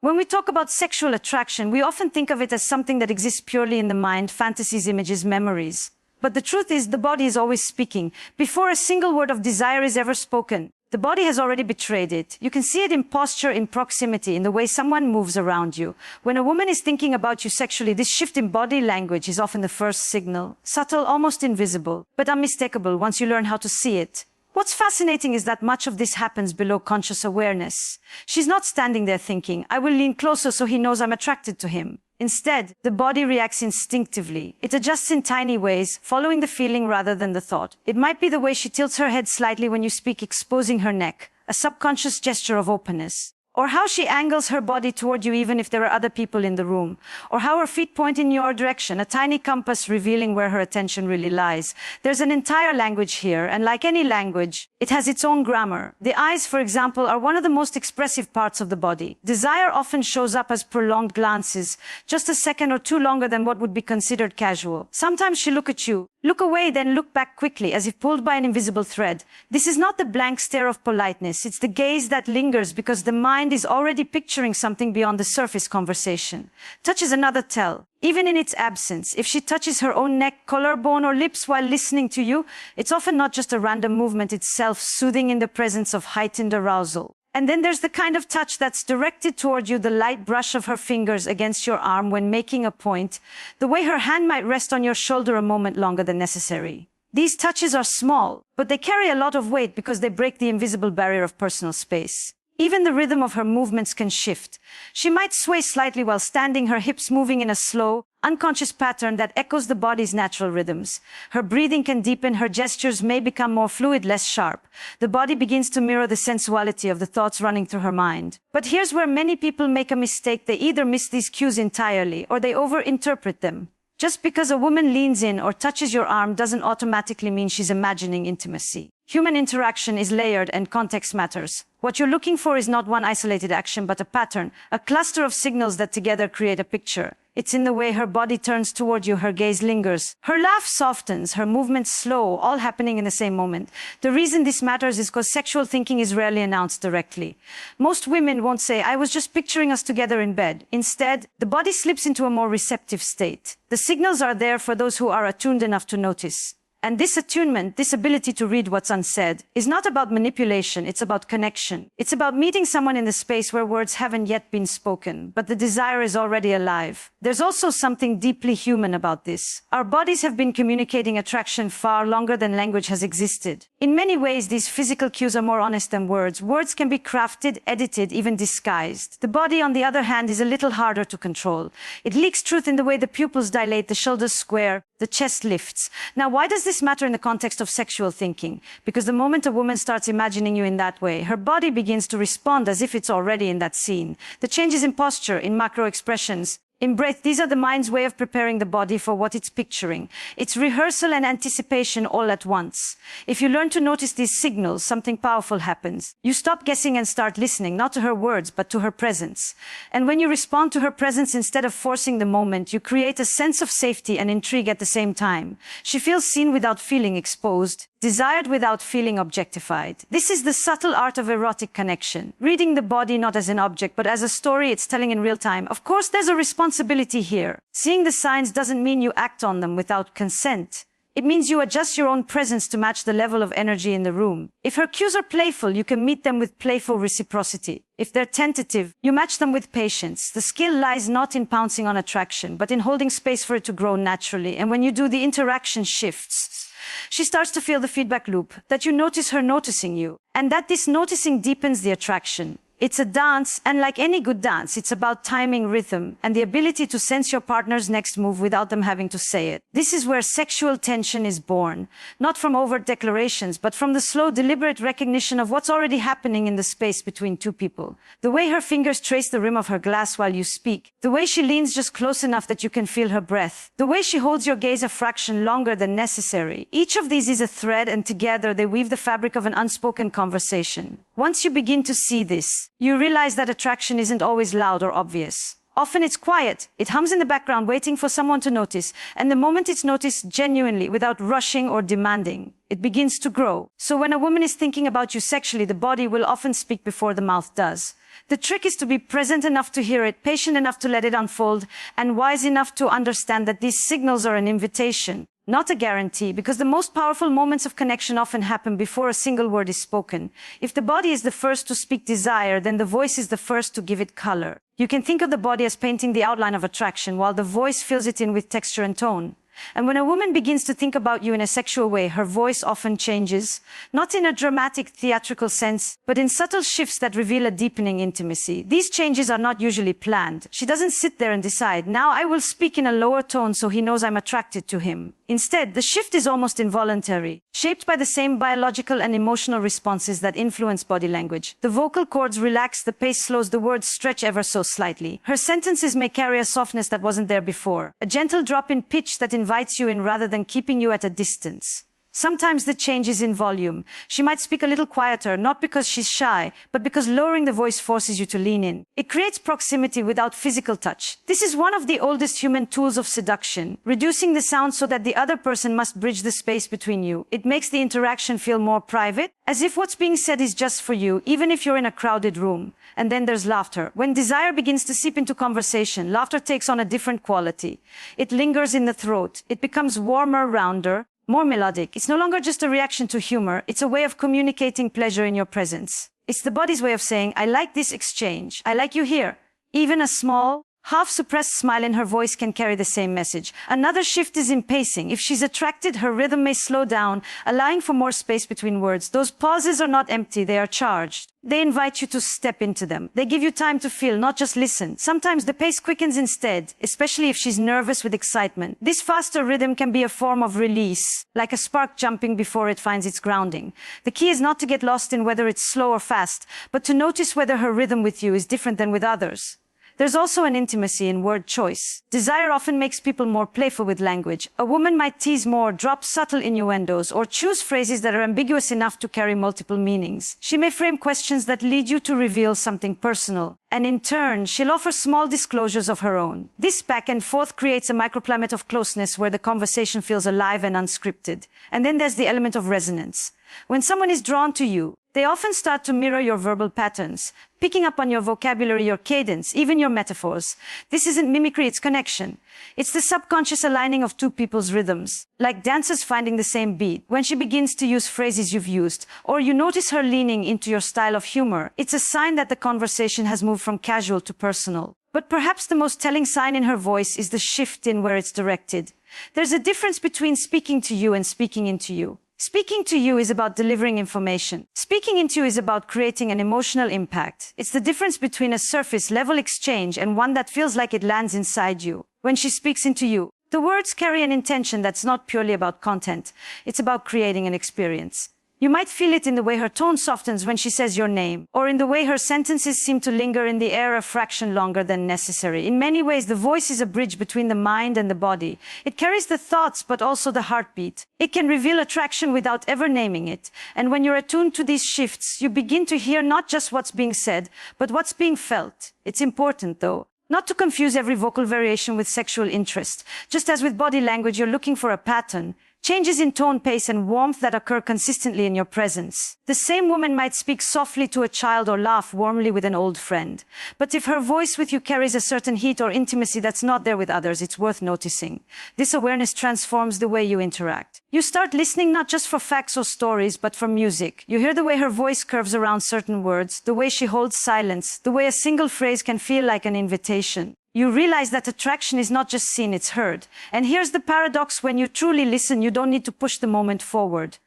When we talk about sexual attraction, we often think of it as something that exists purely in the mind, fantasies, images, memories. But the truth is, the body is always speaking. Before a single word of desire is ever spoken, the body has already betrayed it. You can see it in posture, in proximity, in the way someone moves around you. When a woman is thinking about you sexually, this shift in body language is often the first signal. Subtle, almost invisible, but unmistakable once you learn how to see it. What's fascinating is that much of this happens below conscious awareness. She's not standing there thinking, I will lean closer so he knows I'm attracted to him. Instead, the body reacts instinctively. It adjusts in tiny ways, following the feeling rather than the thought. It might be the way she tilts her head slightly when you speak, exposing her neck, a subconscious gesture of openness. Or how she angles her body toward you even if there are other people in the room. Or how her feet point in your direction, a tiny compass revealing where her attention really lies. There's an entire language here, and like any language, it has its own grammar. The eyes, for example, are one of the most expressive parts of the body. Desire often shows up as prolonged glances, just a second or two longer than what would be considered casual. Sometimes she'll look at you, look away, then look back quickly, as if pulled by an invisible thread. This is not the blank stare of politeness. It's the gaze that lingers because the mind is already picturing something beyond the surface conversation. Touch is another tell. Even in its absence, if she touches her own neck, collarbone, or lips while listening to you, it's often not just a random movement, it's self-soothing in the presence of heightened arousal. And then there's the kind of touch that's directed toward you, the light brush of her fingers against your arm when making a point, the way her hand might rest on your shoulder a moment longer than necessary. These touches are small, but they carry a lot of weight because they break the invisible barrier of personal space. Even the rhythm of her movements can shift. She might sway slightly while standing, her hips moving in a slow, unconscious pattern that echoes the body's natural rhythms. Her breathing can deepen, her gestures may become more fluid, less sharp. The body begins to mirror the sensuality of the thoughts running through her mind. But here's where many people make a mistake. They either miss these cues entirely or they overinterpret them. Just because a woman leans in or touches your arm doesn't automatically mean she's imagining intimacy. Human interaction is layered and context matters. What you're looking for is not one isolated action, but a pattern, a cluster of signals that together create a picture. It's in the way her body turns toward you, her gaze lingers, her laugh softens, her movements slow, all happening in the same moment. The reason this matters is because sexual thinking is rarely announced directly. Most women won't say, I was just picturing us together in bed. Instead, the body slips into a more receptive state. The signals are there for those who are attuned enough to notice. And this attunement, this ability to read what's unsaid, is not about manipulation, it's about connection. It's about meeting someone in the space where words haven't yet been spoken, but the desire is already alive. There's also something deeply human about this. Our bodies have been communicating attraction far longer than language has existed. In many ways, these physical cues are more honest than words. Words can be crafted, edited, even disguised. The body, on the other hand, is a little harder to control. It leaks truth in the way the pupils dilate, the shoulders square, the chest lifts. Now, why does this matter in the context of sexual thinking? Because the moment a woman starts imagining you in that way, her body begins to respond as if it's already in that scene. The changes in posture, in macro expressions, in breath, these are the mind's way of preparing the body for what it's picturing. It's rehearsal and anticipation all at once. If you learn to notice these signals, something powerful happens. You stop guessing and start listening, not to her words, but to her presence. And when you respond to her presence instead of forcing the moment, you create a sense of safety and intrigue at the same time. She feels seen without feeling exposed, desired without feeling objectified. This is the subtle art of erotic connection. Reading the body not as an object, but as a story it's telling in real time. Of course, there's a responsibility here. Seeing the signs doesn't mean you act on them without consent. It means you adjust your own presence to match the level of energy in the room. If her cues are playful, you can meet them with playful reciprocity. If they're tentative, you match them with patience. The skill lies not in pouncing on attraction, but in holding space for it to grow naturally. And when you do, the interaction shifts. She starts to feel the feedback loop, that you notice her noticing you, and that this noticing deepens the attraction. It's a dance, and like any good dance, it's about timing, rhythm, and the ability to sense your partner's next move without them having to say it. This is where sexual tension is born, not from overt declarations, but from the slow, deliberate recognition of what's already happening in the space between two people. The way her fingers trace the rim of her glass while you speak, the way she leans just close enough that you can feel her breath, the way she holds your gaze a fraction longer than necessary. Each of these is a thread, and together they weave the fabric of an unspoken conversation. Once you begin to see this, you realize that attraction isn't always loud or obvious. Often it's quiet. It hums in the background, waiting for someone to notice. And the moment it's noticed genuinely, without rushing or demanding, It begins to grow. So when a woman is thinking about you sexually, the body will often speak before the mouth does. The trick is to be present enough to hear it, patient enough to let it unfold, and wise enough to understand that these signals are an invitation, not a guarantee, because the most powerful moments of connection often happen before a single word is spoken. If the body is the first to speak desire, then the voice is the first to give it color. You can think of the body as painting the outline of attraction, while the voice fills it in with texture and tone. And when a woman begins to think about you in a sexual way, her voice often changes, not in a dramatic, theatrical sense, but in subtle shifts that reveal a deepening intimacy. These changes are not usually planned. She doesn't sit there and decide, now I will speak in a lower tone so he knows I'm attracted to him. Instead, the shift is almost involuntary, shaped by the same biological and emotional responses that influence body language. The vocal cords relax, the pace slows, the words stretch ever so slightly. Her sentences may carry a softness that wasn't there before, a gentle drop in pitch that invites you in rather than keeping you at a distance. Sometimes the change is in volume. She might speak a little quieter, not because she's shy, but because lowering the voice forces you to lean in. It creates proximity without physical touch. This is one of the oldest human tools of seduction, reducing the sound so that the other person must bridge the space between you. It makes the interaction feel more private, as if what's being said is just for you, even if you're in a crowded room. And then there's laughter. When desire begins to seep into conversation, laughter takes on a different quality. It lingers in the throat. It becomes warmer, rounder, more melodic. It's no longer just a reaction to humor. It's a way of communicating pleasure in your presence. It's the body's way of saying, I like this exchange. I like you here. Even a small, half-suppressed smile in her voice can carry the same message. Another shift is in pacing. If she's attracted, her rhythm may slow down, allowing for more space between words. Those pauses are not empty, they are charged. They invite you to step into them. They give you time to feel, not just listen. Sometimes the pace quickens instead, especially if she's nervous with excitement. This faster rhythm can be a form of release, like a spark jumping before it finds its grounding. The key is not to get lost in whether it's slow or fast, but to notice whether her rhythm with you is different than with others. There's also an intimacy in word choice. Desire often makes people more playful with language. A woman might tease more, drop subtle innuendos, or choose phrases that are ambiguous enough to carry multiple meanings. She may frame questions that lead you to reveal something personal. And in turn, she'll offer small disclosures of her own. This back and forth creates a microclimate of closeness where the conversation feels alive and unscripted. And then there's the element of resonance. When someone is drawn to you, they often start to mirror your verbal patterns, picking up on your vocabulary, your cadence, even your metaphors. This isn't mimicry, it's connection. It's the subconscious aligning of two people's rhythms, like dancers finding the same beat. When she begins to use phrases you've used, or you notice her leaning into your style of humor, it's a sign that the conversation has moved from casual to personal. But perhaps the most telling sign in her voice is the shift in where it's directed. There's a difference between speaking to you and speaking into you. Speaking to you is about delivering information. Speaking into you is about creating an emotional impact. It's the difference between a surface-level exchange and one that feels like it lands inside you. When she speaks into you, the words carry an intention that's not purely about content. It's about creating an experience. You might feel it in the way her tone softens when she says your name, or in the way her sentences seem to linger in the air a fraction longer than necessary. In many ways, the voice is a bridge between the mind and the body. It carries the thoughts, but also the heartbeat. It can reveal attraction without ever naming it. And when you're attuned to these shifts, you begin to hear not just what's being said, but what's being felt. It's important, though, not to confuse every vocal variation with sexual interest. Just as with body language, you're looking for a pattern. Changes in tone, pace, and warmth that occur consistently in your presence. The same woman might speak softly to a child or laugh warmly with an old friend. But if her voice with you carries a certain heat or intimacy that's not there with others, it's worth noticing. This awareness transforms the way you interact. You start listening not just for facts or stories, but for music. You hear the way her voice curves around certain words, the way she holds silence, the way a single phrase can feel like an invitation. You realize that attraction is not just seen, it's heard. And here's the paradox: when you truly listen, you don't need to push the moment forward.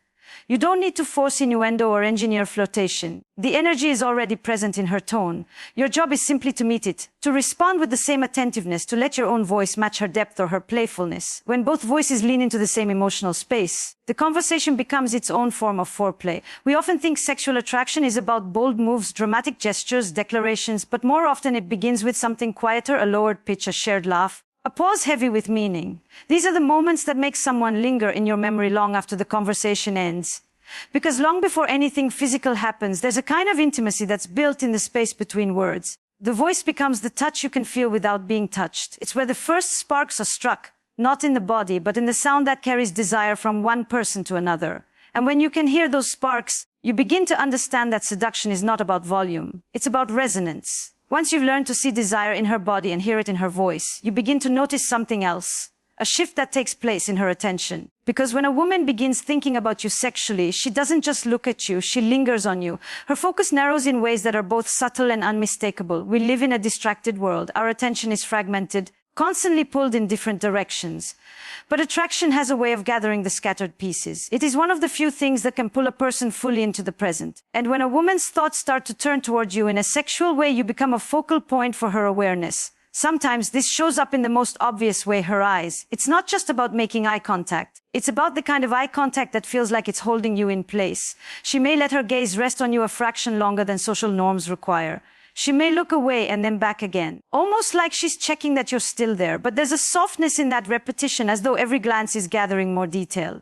You don't need to force innuendo or engineer flirtation. The energy is already present in her tone. Your job is simply to meet it, to respond with the same attentiveness, to let your own voice match her depth or her playfulness. When both voices lean into the same emotional space, the conversation becomes its own form of foreplay. We often think sexual attraction is about bold moves, dramatic gestures, declarations, but more often it begins with something quieter, a lowered pitch, a shared laugh, a pause heavy with meaning. These are the moments that make someone linger in your memory long after the conversation ends. Because long before anything physical happens, there's a kind of intimacy that's built in the space between words. The voice becomes the touch you can feel without being touched. It's where the first sparks are struck, not in the body, but in the sound that carries desire from one person to another. And when you can hear those sparks, you begin to understand that seduction is not about volume. It's about resonance. Once you've learned to see desire in her body and hear it in her voice, you begin to notice something else. A shift that takes place in her attention. Because when a woman begins thinking about you sexually, she doesn't just look at you, she lingers on you. Her focus narrows in ways that are both subtle and unmistakable. We live in a distracted world. Our attention is fragmented, constantly pulled in different directions. But attraction has a way of gathering the scattered pieces. It is one of the few things that can pull a person fully into the present. And when a woman's thoughts start to turn toward you in a sexual way, you become a focal point for her awareness. Sometimes this shows up in the most obvious way, her eyes. It's not just about making eye contact. It's about the kind of eye contact that feels like it's holding you in place. She may let her gaze rest on you a fraction longer than social norms require. She may look away and then back again, almost like she's checking that you're still there. But there's a softness in that repetition, as though every glance is gathering more detail.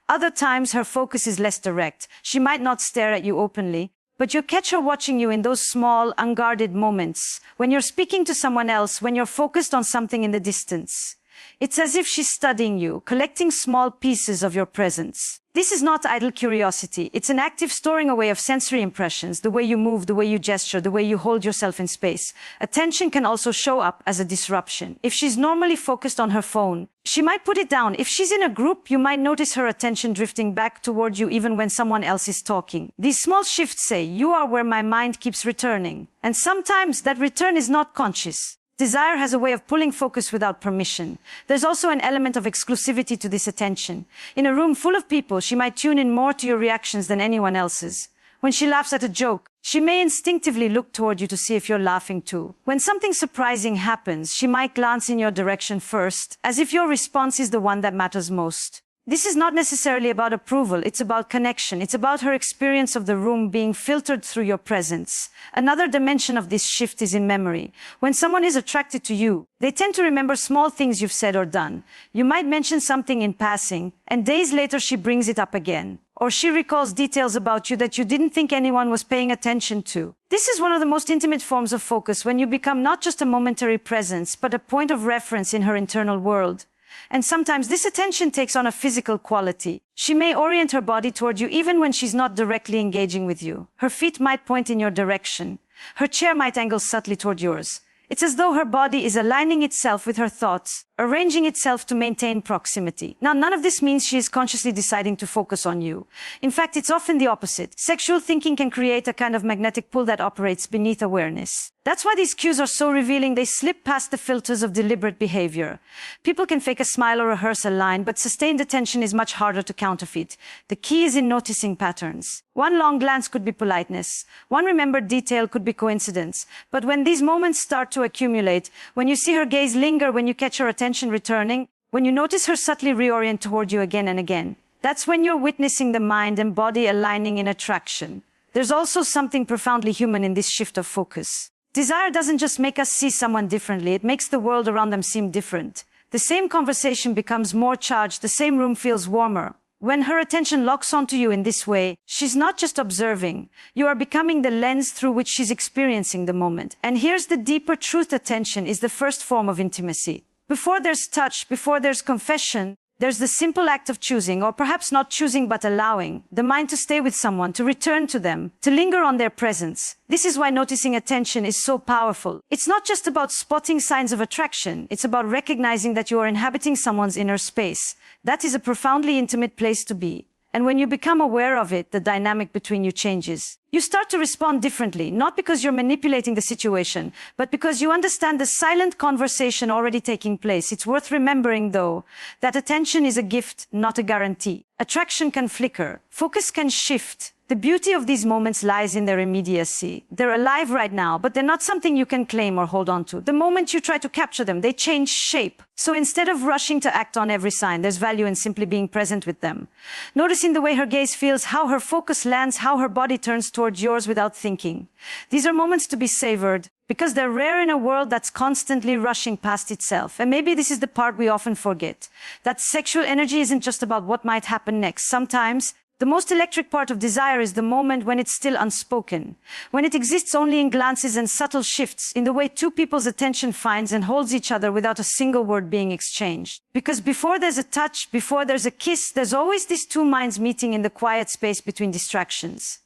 Other times, her focus is less direct. She might not stare at you openly, but you catch her watching you in those small, unguarded moments, when you're speaking to someone else, when you're focused on something in the distance. It's as if she's studying you, collecting small pieces of your presence. This is not idle curiosity. It's an active storing away of sensory impressions, the way you move, the way you gesture, the way you hold yourself in space. Attention can also show up as a disruption. If she's normally focused on her phone, she might put it down. If she's in a group, you might notice her attention drifting back toward you even when someone else is talking. These small shifts say, "You are where my mind keeps returning." And sometimes that return is not conscious. Desire has a way of pulling focus without permission. There's also an element of exclusivity to this attention. In a room full of people, she might tune in more to your reactions than anyone else's. When she laughs at a joke, she may instinctively look toward you to see if you're laughing too. When something surprising happens, she might glance in your direction first, as if your response is the one that matters most. This is not necessarily about approval, it's about connection. It's about her experience of the room being filtered through your presence. Another dimension of this shift is in memory. When someone is attracted to you, they tend to remember small things you've said or done. You might mention something in passing, and days later she brings it up again. Or she recalls details about you that you didn't think anyone was paying attention to. This is one of the most intimate forms of focus, when you become not just a momentary presence, but a point of reference in her internal world. And sometimes this attention takes on a physical quality. She may orient her body toward you even when she's not directly engaging with you. Her feet might point in your direction. Her chair might angle subtly toward yours. It's as though her body is aligning itself with her thoughts, arranging itself to maintain proximity. Now, none of this means she is consciously deciding to focus on you. In fact, it's often the opposite. Sexual thinking can create a kind of magnetic pull that operates beneath awareness. That's why these cues are so revealing. They slip past the filters of deliberate behavior. People can fake a smile or rehearse a line, but sustained attention is much harder to counterfeit. The key is in noticing patterns. One long glance could be politeness. One remembered detail could be coincidence. But when these moments start to accumulate, when you see her gaze linger, when you catch her attention returning, when you notice her subtly reorient toward you again and again, that's when you're witnessing the mind and body aligning in attraction. There's also something profoundly human in this shift of focus. Desire doesn't just make us see someone differently, it makes the world around them seem different. The same conversation becomes more charged, the same room feels warmer. When her attention locks onto you in this way, she's not just observing. You are becoming the lens through which she's experiencing the moment. And here's the deeper truth: attention is the first form of intimacy. Before there's touch, before there's confession, there's the simple act of choosing, or perhaps not choosing but allowing, the mind to stay with someone, to return to them, to linger on their presence. This is why noticing attention is so powerful. It's not just about spotting signs of attraction, it's about recognizing that you are inhabiting someone's inner space. That is a profoundly intimate place to be. And when you become aware of it, the dynamic between you changes. You start to respond differently, not because you're manipulating the situation, but because you understand the silent conversation already taking place. It's worth remembering, though, that attention is a gift, not a guarantee. Attraction can flicker. Focus can shift. The beauty of these moments lies in their immediacy. They're alive right now, but they're not something you can claim or hold on to. The moment you try to capture them, they change shape. So instead of rushing to act on every sign, there's value in simply being present with them. Noticing the way her gaze feels, how her focus lands, how her body turns towards yours without thinking. These are moments to be savored, because they're rare in a world that's constantly rushing past itself. And maybe this is the part we often forget, that sexual energy isn't just about what might happen next. Sometimes The most electric part of desire is the moment when it's still unspoken, when it exists only in glances and subtle shifts in the way two people's attention finds and holds each other without a single word being exchanged. Because before there's a touch, before there's a kiss, there's always these two minds meeting in the quiet space between distractions.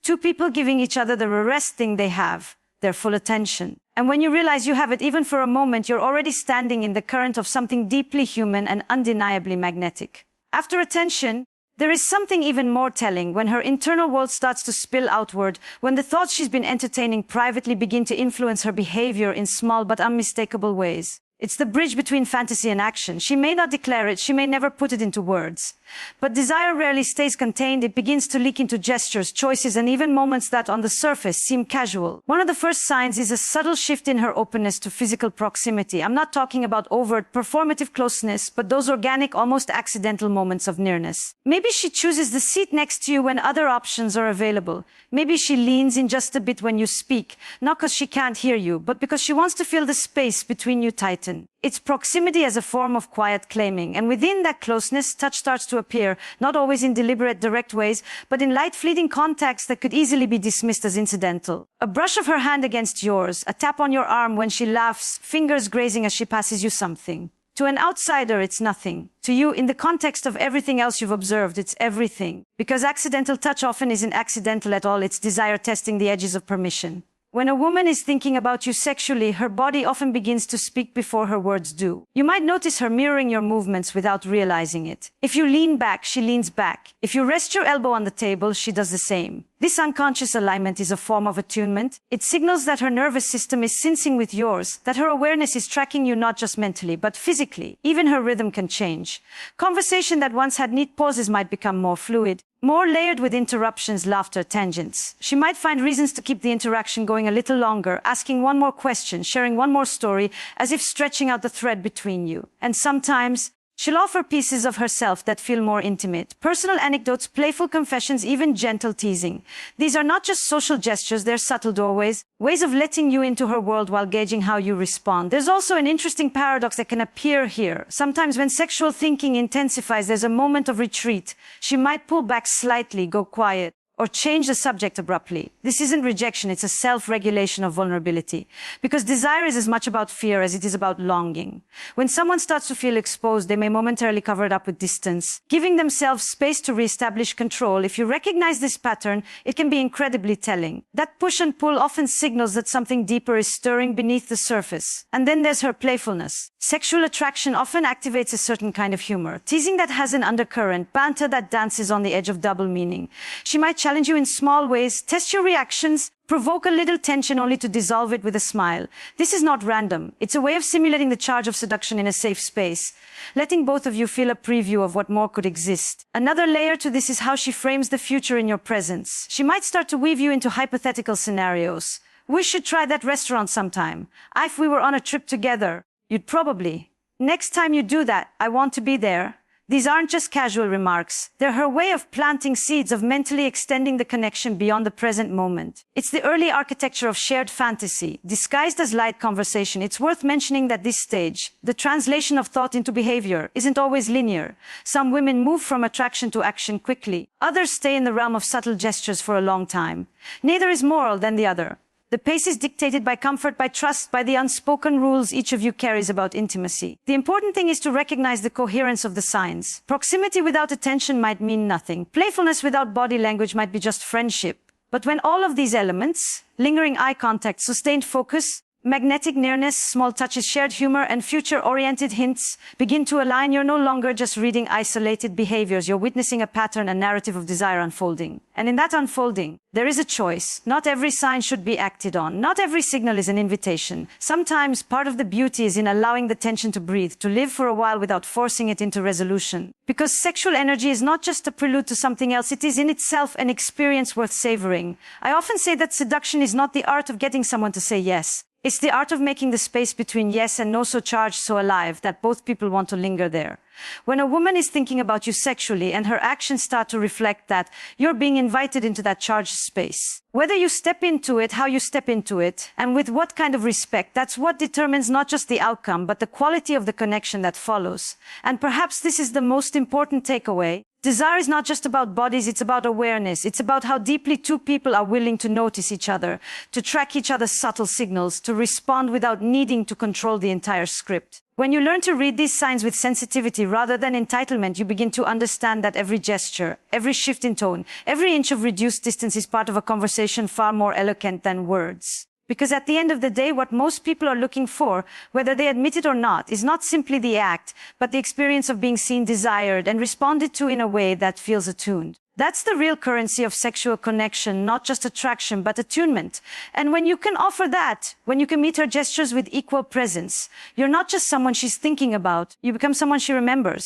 Two people giving each other the rarest thing they have, their full attention. And when you realize you have it even for a moment, you're already standing in the current of something deeply human and undeniably magnetic. After attention, there is something even more telling when her internal world starts to spill outward, when the thoughts she's been entertaining privately begin to influence her behavior in small but unmistakable ways. It's the bridge between fantasy and action. She may not declare it, she may never put it into words. But desire rarely stays contained. It begins to leak into gestures, choices, and even moments that on the surface seem casual. One of the first signs is a subtle shift in her openness to physical proximity. I'm not talking about overt, performative closeness, but those organic, almost accidental moments of nearness. Maybe she chooses the seat next to you when other options are available. Maybe she leans in just a bit when you speak, not because she can't hear you, but because she wants to feel the space between you tighten. It's proximity as a form of quiet claiming, and within that closeness, touch starts to appear, not always in deliberate, direct ways, but in light, fleeting contacts that could easily be dismissed as incidental. A brush of her hand against yours, a tap on your arm when she laughs, fingers grazing as she passes you something. To an outsider, it's nothing. To you, in the context of everything else you've observed, it's everything. Because accidental touch often isn't accidental at all, it's desire testing the edges of permission. When a woman is thinking about you sexually, her body often begins to speak before her words do. You might notice her mirroring your movements without realizing it. If you lean back, she leans back. If you rest your elbow on the table, she does the same. This unconscious alignment is a form of attunement. It signals that her nervous system is syncing with yours, that her awareness is tracking you not just mentally, but physically. Even her rhythm can change. Conversation that once had neat pauses might become more fluid, more layered with interruptions, laughter, tangents. She might find reasons to keep the interaction going a little longer, asking one more question, sharing one more story, as if stretching out the thread between you. And sometimes, she'll offer pieces of herself that feel more intimate. Personal anecdotes, playful confessions, even gentle teasing. These are not just social gestures, they're subtle doorways, ways of letting you into her world while gauging how you respond. There's also an interesting paradox that can appear here. Sometimes when sexual thinking intensifies, there's a moment of retreat. She might pull back slightly, go quiet, or change the subject abruptly. This isn't rejection, it's a self-regulation of vulnerability. Because desire is as much about fear as it is about longing. When someone starts to feel exposed, they may momentarily cover it up with distance, giving themselves space to reestablish control. If you recognize this pattern, it can be incredibly telling. That push and pull often signals that something deeper is stirring beneath the surface. And then there's her playfulness. Sexual attraction often activates a certain kind of humor, teasing that has an undercurrent, banter that dances on the edge of double meaning. She might challenge you in small ways, test your reactions, provoke a little tension only to dissolve it with a smile. This is not random. It's a way of simulating the charge of seduction in a safe space, letting both of you feel a preview of what more could exist. Another layer to this is how she frames the future in your presence. She might start to weave you into hypothetical scenarios. We should try that restaurant sometime. If we were on a trip together, you'd probably. Next time you do that, I want to be there. These aren't just casual remarks. They're her way of planting seeds, of mentally extending the connection beyond the present moment. It's the early architecture of shared fantasy, disguised as light conversation. It's worth mentioning that this stage, the translation of thought into behavior, isn't always linear. Some women move from attraction to action quickly. Others stay in the realm of subtle gestures for a long time. Neither is moral than the other. The pace is dictated by comfort, by trust, by the unspoken rules each of you carries about intimacy. The important thing is to recognize the coherence of the signs. Proximity without attention might mean nothing. Playfulness without body language might be just friendship. But when all of these elements, lingering eye contact, sustained focus, magnetic nearness, small touches, shared humor, and future-oriented hints begin to align, you're no longer just reading isolated behaviors. You're witnessing a pattern, a narrative of desire unfolding. And in that unfolding, there is a choice. Not every sign should be acted on. Not every signal is an invitation. Sometimes part of the beauty is in allowing the tension to breathe, to live for a while without forcing it into resolution. Because sexual energy is not just a prelude to something else, it is in itself an experience worth savoring. I often say that seduction is not the art of getting someone to say yes. It's the art of making the space between yes and no so charged, so alive, that both people want to linger there. When a woman is thinking about you sexually and her actions start to reflect that, you're being invited into that charged space. Whether you step into it, how you step into it, and with what kind of respect, that's what determines not just the outcome, but the quality of the connection that follows. And perhaps this is the most important takeaway. Desire is not just about bodies, it's about awareness. It's about how deeply two people are willing to notice each other, to track each other's subtle signals, to respond without needing to control the entire script. When you learn to read these signs with sensitivity rather than entitlement, you begin to understand that every gesture, every shift in tone, every inch of reduced distance is part of a conversation far more eloquent than words. Because at the end of the day, what most people are looking for, whether they admit it or not, is not simply the act, but the experience of being seen, desired, and responded to in a way that feels attuned. That's the real currency of sexual connection, not just attraction, but attunement. And when you can offer that, when you can meet her gestures with equal presence, you're not just someone she's thinking about, you become someone she remembers.